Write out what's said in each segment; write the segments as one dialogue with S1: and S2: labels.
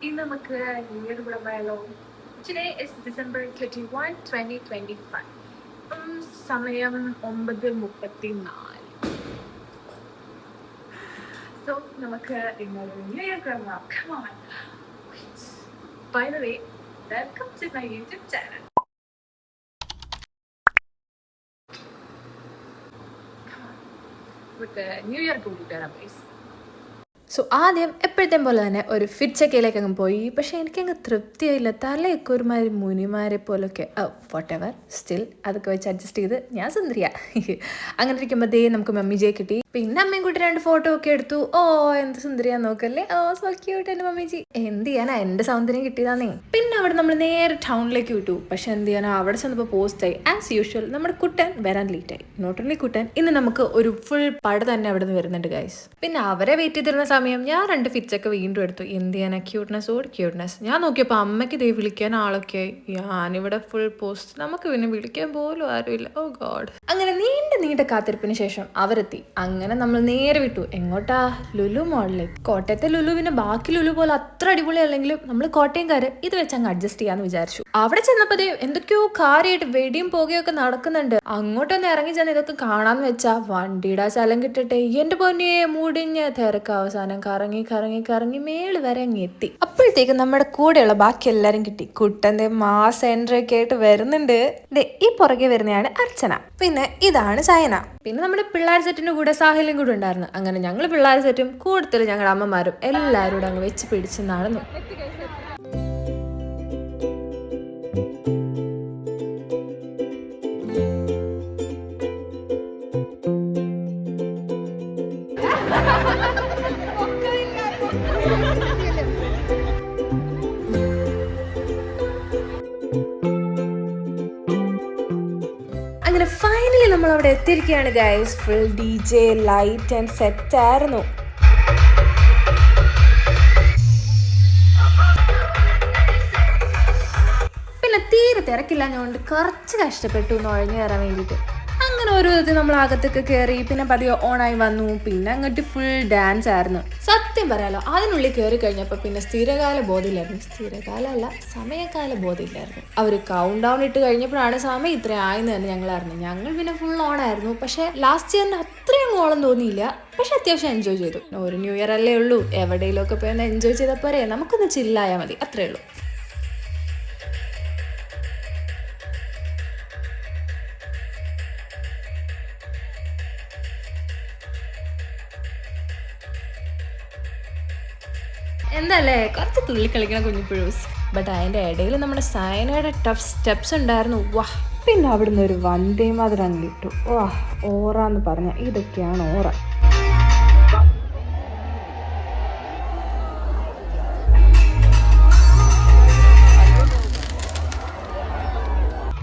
S1: ഇന്ന് നമുക്ക് new year കൂടമായാലോ. Today is December 31, 2025. സമയം 9:34. So നമുക്ക് ഇന്നൊരു ന്യൂ ഇയർ കൂടമാ. Come on. By the way, welcome to my YouTube channel. Come on. With the New Year കൂടിയിട്ടാണ് guys.
S2: സോ ആദ്യം എപ്പോഴത്തെ പോലെ തന്നെ ഒരു ഫിറ്റ് ചെക്കയിലേക്ക് അങ്ങ് പോയി. പക്ഷേ എനിക്കങ്ങ് തൃപ്തിയായില്ല. തലയൊക്കെ ഒരുമാതിരി മുനിമാരെ പോലൊക്കെ വാട്ട് എവർ സ്റ്റിൽ അതൊക്കെ വെച്ച് അഡ്ജസ്റ്റ് ചെയ്ത് ഞാൻ സുന്ദരിയാ. അങ്ങനെ ഇരിക്കുമ്പോഴത്തേ നമുക്ക് മമ്മിജിയെ കിട്ടി. പിന്നെ അമ്മയും കൂട്ടി 2 ഫോട്ടോ ഒക്കെ എടുത്തു. ഓ എന്ത് സുന്ദരിയാ നോക്കല്ലേ. ഓ സോ ക്യൂട്ട് എൻ്റെ മമ്മിജി. എന്ത് ചെയ്യാനാ, എൻ്റെ സൗന്ദര്യം കിട്ടിയതാന്നേ. പിന്നെ അവിടെ നമ്മൾ നേരെ ടൗണിലേക്ക് വിട്ടു. പക്ഷെ എന്ത് ചെയ്യാനാ, അവിടെ ചെന്നപ്പോൾ പോസ്റ്റായി ആസ് യൂഷ്വൽ നമ്മുടെ കുട്ടൻ വരാൻ ലേറ്റായി. നോട്ട് ഓൺലി കുട്ടൻ, ഇന്ന് നമുക്ക് ഒരു ഫുൾ പട തന്നെ അവിടെ നിന്ന് വരുന്നുണ്ട് ഗൈസ്. പിന്നെ അവരെ വെയിറ്റ് ചെയ്തിരുന്ന സമയം ഞാൻ 2 ഫിറ്റ്സൊക്കെ വീണ്ടും എടുത്തു. എന്ത് ചെയ്യാനാ, ക്യൂട്ട്നെസ് ഓട് ക്യൂട്ട്നെസ്. ഞാൻ നോക്കിയപ്പോൾ അമ്മയ്ക്ക് ഇതേ വിളിക്കാൻ ആളൊക്കെ ആയി. ഞാനിവിടെ ഫുൾ പോസ്റ്റ്. നമുക്ക് പിന്നെ വിളിക്കാൻ പോലും ആരുമില്ല. ഓ ഗോഡ്. അങ്ങനെ നീണ്ട കാത്തിരിപ്പിന് ശേഷം അവരെത്തി. അങ്ങനെ നമ്മൾ നേരെ വിട്ടു. എങ്ങോട്ടാ? ലുലു മോളിലേക്ക്. കോട്ടയത്തെ ലുലുവിന് ബാക്കി ലുലു പോലെ അത്ര അടിപൊളി അല്ലെങ്കിലും നമ്മൾ കോട്ടയംകാര് ഇത് വെച്ച് അങ്ങ് അഡ്ജസ്റ്റ് ചെയ്യാന്ന് വിചാരിച്ചു. അവിടെ ചെന്നപ്പോ എന്തൊക്കെയോ കാര്യമായിട്ട് വെടിയും പുകയൊക്കെ നടക്കുന്നുണ്ട്. അങ്ങോട്ടൊന്ന് ഇറങ്ങി ചെന്ന് ഇതൊക്കെ കാണാന്ന് വെച്ചാ വണ്ടിയുടെ സ്ഥലം കിട്ടട്ടെ. എന്റെ പൊന്നെ മുടിഞ്ഞ തിരക്ക് അവസാനം കറങ്ങി മേള് വരെ അങ്ങ് എത്തി. അപ്പോഴത്തേക്ക് നമ്മുടെ കൂടെയുള്ള ബാക്കി എല്ലാരും കിട്ടി. കുട്ടന്റെ മാസ് എൻട്രി ഒക്കെ ആയിട്ട് വരുന്നുണ്ട്. ഈ പുറകെ വരുന്നതാണ് അർച്ചന. പിന്നെ ഇതാണ് ചൈന. പിന്നെ നമ്മുടെ പിള്ളേർ സെറ്റിന്റെ കൂടെ സാഹിലും കൂടെ ഉണ്ടായിരുന്നു. അങ്ങനെ ഞങ്ങൾ പിള്ളേർ സെറ്റും കൂടുതൽ ഞങ്ങളുടെ അമ്മമാരും എല്ലാവരും കൂടെ അങ്ങ് വെച്ച് പിടിച്ച് നടന്നു. അങ്ങനെ ഫൈനലി നമ്മൾ അവിടെ എത്തിയിരിക്കുകയാണ് guys. Full DJ light and set ആയിരുന്നു. പിന്നെ തീരെ തിരക്കില്ലാഞ്ഞുകൊണ്ട് കുറച്ച് കഷ്ടപ്പെട്ടു നുഴഞ്ഞു കയറാൻ വേണ്ടിയിട്ട്. അങ്ങനെ ഓരോ വിധത്തിൽ നമ്മൾ അകത്തൊക്കെ കയറി. പിന്നെ പതിയെ ഓണായി വന്നു. പിന്നെ അങ്ങോട്ട് ഫുൾ ഡാൻസ് ആയിരുന്നു. സത്യം പറയാലോ, അതിനുള്ളിൽ കയറി കഴിഞ്ഞപ്പോൾ പിന്നെ സ്ഥിരകാല ബോധമില്ലായിരുന്നു. അവർ കൗണ്ട് ഡൗൺ ഇട്ട് കഴിഞ്ഞപ്പോഴാണ് സമയം ഇത്ര ആയെന്ന് തന്നെ ഞങ്ങൾ അറിഞ്ഞു. ഞങ്ങൾ പിന്നെ ഫുൾ ഓണായിരുന്നു. പക്ഷേ ലാസ്റ്റ് ഇയറിന് അത്രയും ഓളം തോന്നിയില്ല. പക്ഷെ അത്യാവശ്യം എൻജോയ് ചെയ്തു. ഒരു ന്യൂ ഇയർ അല്ലേ ഉള്ളൂ, എവിടെയെങ്കിലുമൊക്കെ പോയി ഒന്ന് എൻജോയ് ചെയ്താൽ പോരെ, നമുക്കൊന്ന് ചില്ലായാൽ മതി, അത്രേ ഉള്ളൂ. എന്തല്ലേ കുറച്ച് തുള്ളി കളിക്കണ കുഞ്ഞിപ്പുഴൂസ്. ബട്ട് അതിൻ്റെ ഇടയിൽ നമ്മുടെ സൈനയുടെ ടഫ് സ്റ്റെപ്സ് ഉണ്ടായിരുന്നു. വാ. പിന്നെ അവിടുന്ന് ഒരു വന്ദേ മാതരം അങ്ങ് ഇട്ടു. വാ, ഓറാന്ന് പറഞ്ഞ ഇതൊക്കെയാണ് ഓറ.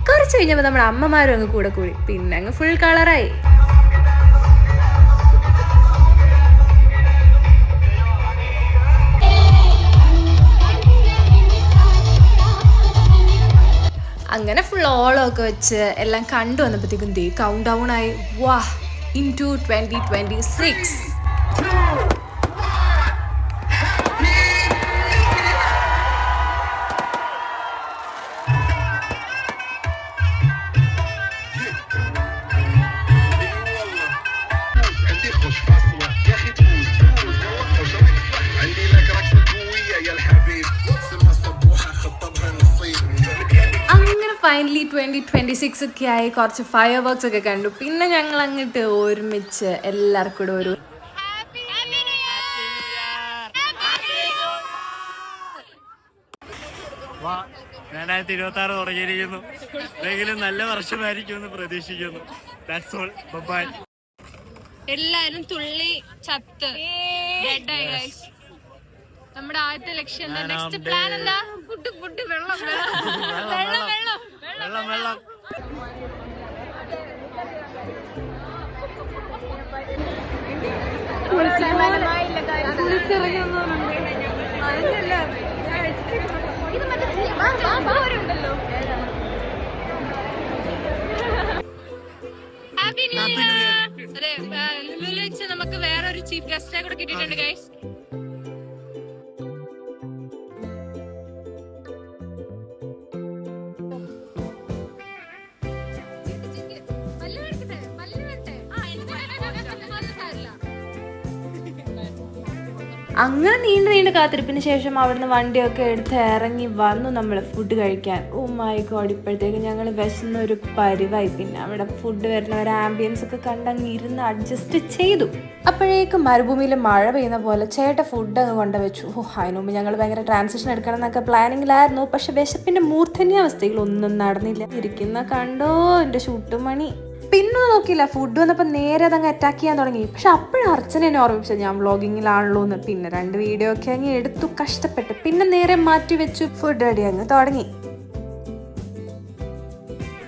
S2: കുറച്ച് കഴിഞ്ഞപ്പോൾ നമ്മുടെ അമ്മമാരും അങ്ങ് കൂടെ കൂടി. പിന്നെ അങ്ങ് ഫുൾ കളറായി. അങ്ങനെ ഫുൾ ഓളമൊക്കെ വെച്ച് എല്ലാം കണ്ടു വന്നപ്പോഴത്തേക്കും കൗണ്ട് ഡൗൺ ആയി. വാ, ഇൻടു 2026. ഫൈനലി 2026 ഒക്കെ ആയി. കുറച്ച് ഫയർ വർക്ക്സ് ഒക്കെ കണ്ടു. പിന്നെ ഞങ്ങൾ അങ്ങോട്ട് ഒരുമിച്ച് എല്ലാവർക്കും കൂടെ ഒരു
S3: 2026 തുടങ്ങിയിരിക്കുന്നു. എന്തെങ്കിലും നല്ല വർഷമായിരിക്കുമെന്ന് പ്രതീക്ഷിക്കുന്നു.
S4: എല്ലാരും തുള്ളി ചത്ത് നമ്മുടെ ആദ്യത്തെ ലക്ഷ്യം എന്താ? നെക്സ്റ്റ് പ്ലാൻ എന്താ? ഫുഡ് വെള്ളം. Happy new year. അതെ, ലുലുവിൽ വെച്ച് നമുക്ക് വേറൊരു ചീഫ് ഗസ്റ്റിനെ കൂടെ കിട്ടിയിട്ടുണ്ട് ഗൈസ്.
S2: അങ്ങനെ നീണ്ട് കാത്തിരിപ്പിന് ശേഷം അവിടുന്ന് വണ്ടിയൊക്കെ എടുത്ത് ഇറങ്ങി വന്നു നമ്മൾ ഫുഡ് കഴിക്കാൻ. ഓ മൈ ഗോഡ്, ഇപ്പോഴത്തേക്ക് ഞങ്ങൾ വിശന്ന ഒരു പരിവായി. പിന്നെ അവിടെ ഫുഡ് വരുന്ന ഒരു ആംബിയൻസ് ഒക്കെ കണ്ടങ്ങ് ഇരുന്ന് അഡ്ജസ്റ്റ് ചെയ്തു. അപ്പോഴേക്കും മരുഭൂമിയിൽ മഴ പെയ്യുന്ന പോലെ ചേട്ടൻ ഫുഡ് അങ്ങ് കൊണ്ടുവച്ചു. അതിന് മുമ്പ് ഞങ്ങൾ ഭയങ്കര ട്രാൻസിഷൻ എടുക്കണം എന്നൊക്കെ പ്ലാനിങ്ങിലായിരുന്നു. പക്ഷെ വിശപ്പിന്റെ മൂർധന്യാവസ്ഥയിൽ ഒന്നും നടന്നില്ല. ഇരിക്കുന്ന കണ്ടോ എൻ്റെ ചുട്ടുമണി. പിന്നെ നോക്കിയില്ല, ഫുഡ് വന്നപ്പോൾ നേരെ അതങ്ങ് അറ്റാക്ക് ചെയ്യാൻ തുടങ്ങി. പക്ഷെ അപ്പോഴും അർച്ചന എന്നെ ഓർമ്മിപ്പിച്ചത് ഞാൻ വ്ളോഗിങ്ങിലാണല്ലോ എന്ന്. പിന്നെ 2 വീഡിയോ ഒക്കെ അങ്ങ് എടുത്തു കഷ്ടപ്പെട്ട്. പിന്നെ നേരെ മാറ്റി വെച്ചു, ഫുഡ് റെഡി അങ്ങ് തുടങ്ങി.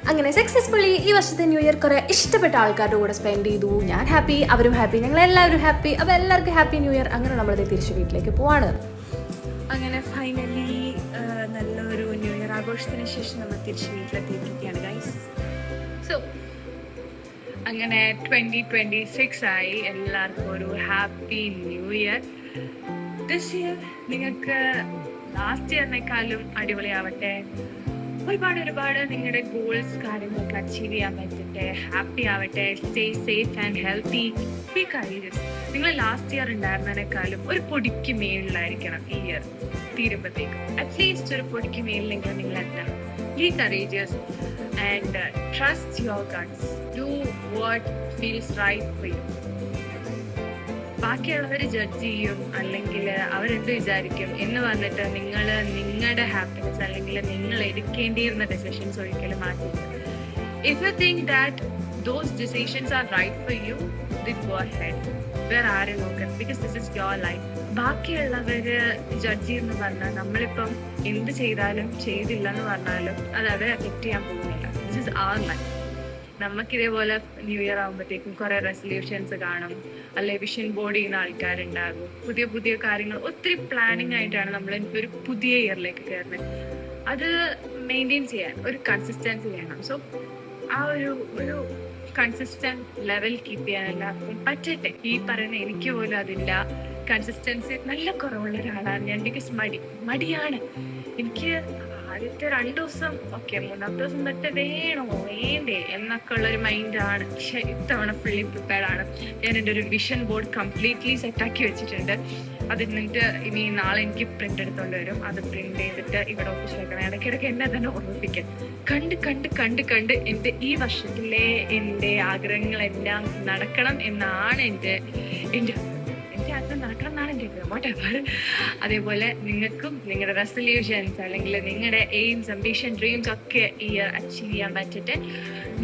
S2: അങ്ങനെ സക്സസ്ഫുള്ളി ഈ വർഷത്തെ ന്യൂ ഇയർ കുറെ ഇഷ്ടപ്പെട്ട ആൾക്കാരുടെ കൂടെ സ്പെൻഡ് ചെയ്തു. ഞാൻ ഹാപ്പി, അവരും ഹാപ്പി, ഞങ്ങളെല്ലാവരും ഹാപ്പി. അപ്പോൾ എല്ലാവർക്കും ഹാപ്പി ന്യൂ ഇയർ. അങ്ങനെ നമ്മളത് തിരിച്ച് വീട്ടിലേക്ക് പോവാണ്.
S1: അങ്ങനെ ഫൈനലി നല്ലൊരു ന്യൂ ഇയർ ആഘോഷത്തിന് ശേഷം നമ്മൾ തിരിച്ച് വീട്ടിലെത്തിയിരിക്കുകയാണ് ഗൈസ്. സോ അങ്ങനെ 2026 ആയി. എല്ലാവർക്കും ഒരു happy new year. This year നിങ്ങൾക്ക് ലാസ്റ്റ് ഇയറിനേക്കാളും അടിപൊളിയാവട്ടെ. ഒരുപാട് നിങ്ങളുടെ ഗോൾസ് കാര്യങ്ങളൊക്കെ അച്ചീവ് ചെയ്യാൻ പറ്റട്ടെ. ഹാപ്പി ആവട്ടെ. Stay safe and healthy. B courageous. നിങ്ങൾ ലാസ്റ്റ് ഇയർ ഉണ്ടായിരുന്നതിനേക്കാളും ഒരു പൊടിക്ക് മേളിലായിരിക്കണം ഈ ഇയർ തീരുമ്പോഴത്തേക്കും. അറ്റ്ലീസ്റ്റ് ഒരു പൊടിക്ക് മേളിലെങ്കിലും നിങ്ങൾ എത്തണം. Be courageous and trust your guts. Do what feels right for you. ബാക്കിയുള്ളവർ ജഡ്ജ് ചെയ്യും, അല്ലെങ്കിൽ അവരെന്ത് വിചാരിക്കും എന്ന് പറഞ്ഞിട്ട് നിങ്ങൾ നിങ്ങളുടെ ഹാപ്പിനെസ് അല്ലെങ്കിൽ നിങ്ങൾ എടുക്കേണ്ടിയിരുന്ന ഡെസിഷൻസ് ഒരിക്കലും മാറ്റില്ല. If you think that those decisions are right for you, then go ahead. വേറെ ആരും നോക്കണം. Because this is your life. ബാക്കിയുള്ളവര് ജഡ്ജ് ചെയ്യുമെന്ന് പറഞ്ഞാൽ നമ്മളിപ്പം എന്ത് ചെയ്താലും ചെയ്തില്ല എന്ന് പറഞ്ഞാലും അത് അവരെ എഫക്റ്റ് ചെയ്യാൻ പോകുന്നില്ല. This is our life. നമുക്കിതേപോലെ ന്യൂ ഇയർ ആകുമ്പോഴത്തേക്കും കുറേ റെസൊല്യൂഷൻസ് കാണും, അല്ലെ വിഷൻ ബോർഡ് ചെയ്യുന്ന ആൾക്കാരുണ്ടാകും. പുതിയ കാര്യങ്ങൾ ഒത്തിരി പ്ലാനിങ് ആയിട്ടാണ് നമ്മൾ ഒരു പുതിയ ഇയറിലേക്ക് കയറുന്നത്. അത് മെയിൻറ്റെയിൻ ചെയ്യാൻ ഒരു കൺസിസ്റ്റൻസി വേണം. സോ ആ ഒരു കൺസിസ്റ്റന്റ് ലെവൽ കീപ്പ് ചെയ്യാൻ എല്ലാവർക്കും പറ്റട്ടെ. ഈ പറയുന്ന എനിക്ക് പോലും അതില്ല. കൺസിസ്റ്റൻസി നല്ല കുറവുള്ള ഒരാളാണ് ഞാൻ. ബിക്കോസ് മടിയാണ് എനിക്ക്. ആദ്യത്തെ 2 ദിവസം ഓക്കെ, 3-ാമത്തെ ദിവസം തൊട്ട് വേണ്ടേ എന്നൊക്കെ ഉള്ളൊരു മൈൻഡാണ്. പക്ഷെ ഇത്തവണ ഫുള്ളി പ്രിപ്പയർഡ് ആണ്. ഞാൻ എൻ്റെ ഒരു വിഷൻ ബോർഡ് കംപ്ലീറ്റ്ലി സെറ്റാക്കി വെച്ചിട്ടുണ്ട്. അത് എന്നിട്ട് ഇനി നാളെ എനിക്ക് പ്രിന്റ് എടുത്തോണ്ട് വരും. അത് പ്രിന്റ് ചെയ്തിട്ട് ഇവിടെ ഒപ്പിച്ച് വെക്കണം. ഇടയ്ക്കിടയ്ക്ക് എന്നെ തന്നെ ഓർമ്മിപ്പിക്കാൻ. കണ്ട് എൻ്റെ ഈ വർഷത്തിലെ എൻ്റെ ആഗ്രഹങ്ങളെല്ലാം നടക്കണം എന്നാണ് എൻ്റെ ആഗ്രഹം നടക്കണം എന്നാണ് എൻ്റെ ആഗ്രഹം. വാട്ടെവർ. അതേപോലെ നിങ്ങൾക്കും നിങ്ങളുടെ റെസൊല്യൂഷൻസ് അല്ലെങ്കിൽ നിങ്ങളുടെ എയിംസ്, അംബിഷൻ, ഡ്രീംസ് ഒക്കെ ഈ ഇയർ അച്ചീവ് ചെയ്യാൻ പറ്റിയിട്ട്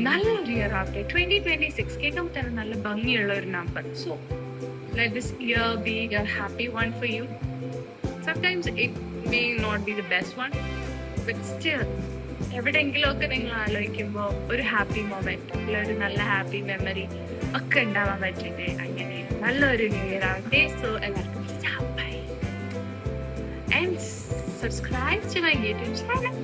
S1: നല്ലൊരു ഇയർ ആവട്ടെ. 2026 കേൾക്കുമ്പോൾ തന്നെ നല്ല ഭംഗിയുള്ള ഒരു number. So let this year be a happy one for you. Sometimes it may not be the best one, but still എവിടെയെങ്കിലുമൊക്കെ നിങ്ങൾ ആലോചിക്കുമ്പോൾ ഒരു ഹാപ്പി മൊമെന്റ്, ഒരു നല്ല ഹാപ്പി മെമ്മറി ഒക്കെ ഉണ്ടാവാൻ പറ്റിയിട്ട് അങ്ങനെ നല്ലൊരു ന്യൂ ഇയർ ആവട്ടെ. സോ എല്ലാവർക്കും bye and subscribe to my YouTube channel.